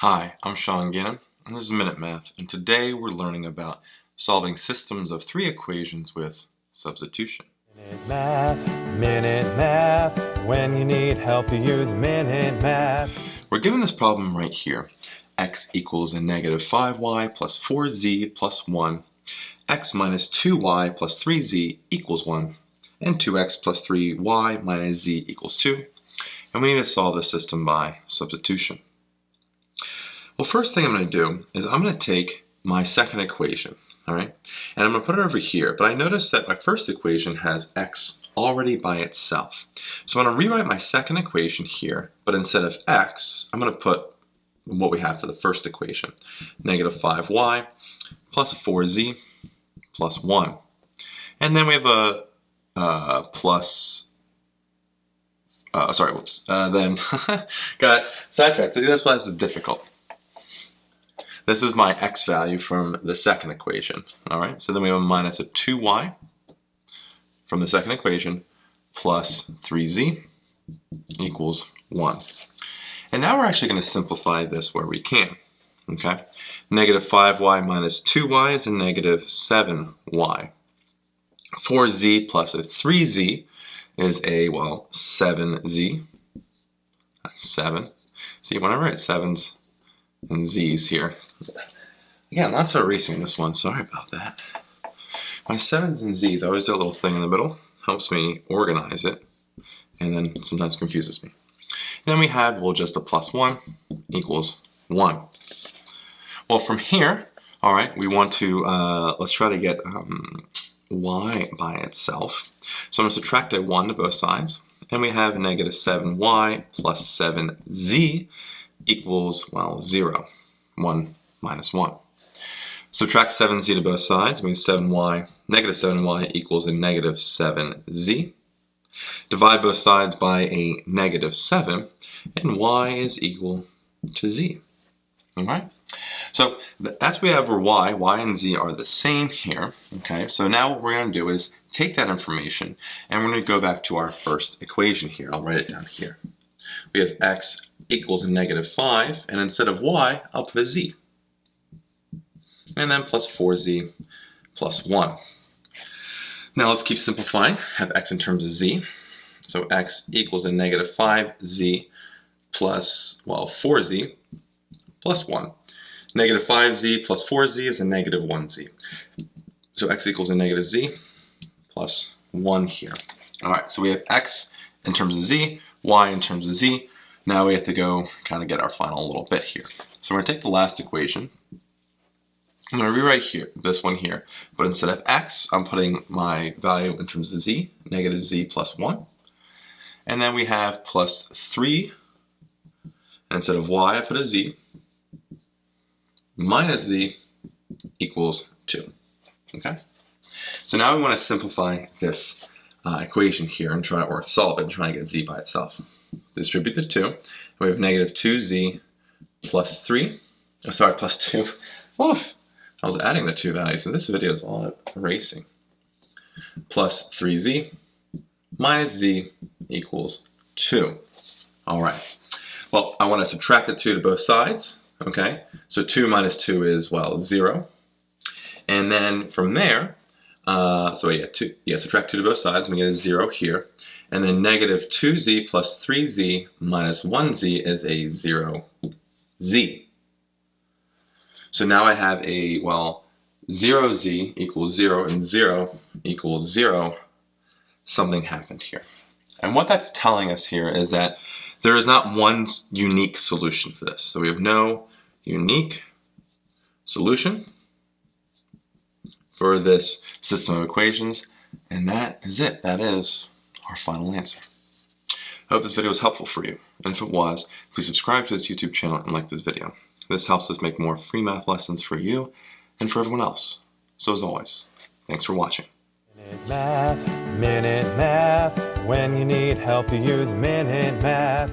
Hi, I'm Sean Gannon, and this is Minute Math, and today we're learning about solving systems of three equations with substitution. Minute Math, when you need help you use Minute Math. We're given this problem right here. X equals a negative 5y plus 4z plus 1, x minus 2y plus 3z equals 1, and 2x plus 3y minus z equals 2, and we need to solve this system by substitution. Well, first thing I'm going to do is I'm going to take my second equation, all right? And I'm going to put it over here, but I notice that my first equation has x already by itself. So I'm going to rewrite my second equation here, but instead of x, I'm going to put what we have for the first equation, negative 5y plus 4z plus 1. And then we have a then got sidetracked. See, that's why this is difficult. This is my x value from the second equation, all right? So then we have a minus of 2y from the second equation plus 3z equals 1. And now we're actually going to simplify this where we can, okay? Negative 5y minus 2y is a negative 7y. 4z plus a 3z is a, 7z. 7. See, when I write 7s and z's here, again, lots of erasing in this one, sorry about that. My 7s and z's, I always do a little thing in the middle, helps me organize it, and then sometimes confuses me. Then we have, just a plus 1 equals 1. Well, from here, all right, we want to, let's try to get y by itself. So I'm going to subtract a 1 to both sides, and we have negative 7y plus 7z equals, 0. 1 minus 1. Subtract 7z to both sides, means negative 7y equals a negative 7z. Divide both sides by a negative 7, and y is equal to z. Alright? So that's what we have for y and z are the same here. Okay, so now what we're going to do is take that information and we're going to go back to our first equation here. I'll write it down here. We have x equals a negative 5, and instead of y, I'll put a z. And then plus 4z plus 1. Now let's keep simplifying. Have x in terms of z. So x equals a negative 5z plus, 4z plus 1. Negative 5z plus 4z is a negative 1z. So x equals a negative z plus 1 here. All right, so we have x in terms of z, y in terms of z. Now we have to go kind of get our final little bit here. So we're going to take the last equation. I'm going to rewrite here, this one here, but instead of x, I'm putting my value in terms of z, negative z plus 1. And then we have plus 3, and instead of y, I put a z, minus z equals 2. Okay? So now we want to simplify this equation here and solve it and try and get z by itself. Distribute the 2. We have negative 2z plus 3. Oh, sorry, plus 2. Oof. I was adding the two values, and this video is all erasing. Plus 3z minus z equals 2. All right. Well, I want to subtract the 2 to both sides. Okay. So 2 minus 2 is, 0. And then from there, subtract 2 to both sides, and we get a 0 here. And then negative 2z plus 3z minus 1z is a 0z. So now I have a, 0z equals 0 and 0 equals 0. Something happened here. And what that's telling us here is that there is not one unique solution for this. So we have no unique solution for this system of equations. And that is it. That is our final answer. I hope this video was helpful for you. And if it was, please subscribe to this YouTube channel and like this video. This helps us make more free math lessons for you and for everyone else. So as always, thanks for watching. Minute Math, when you need help you use Minute Math.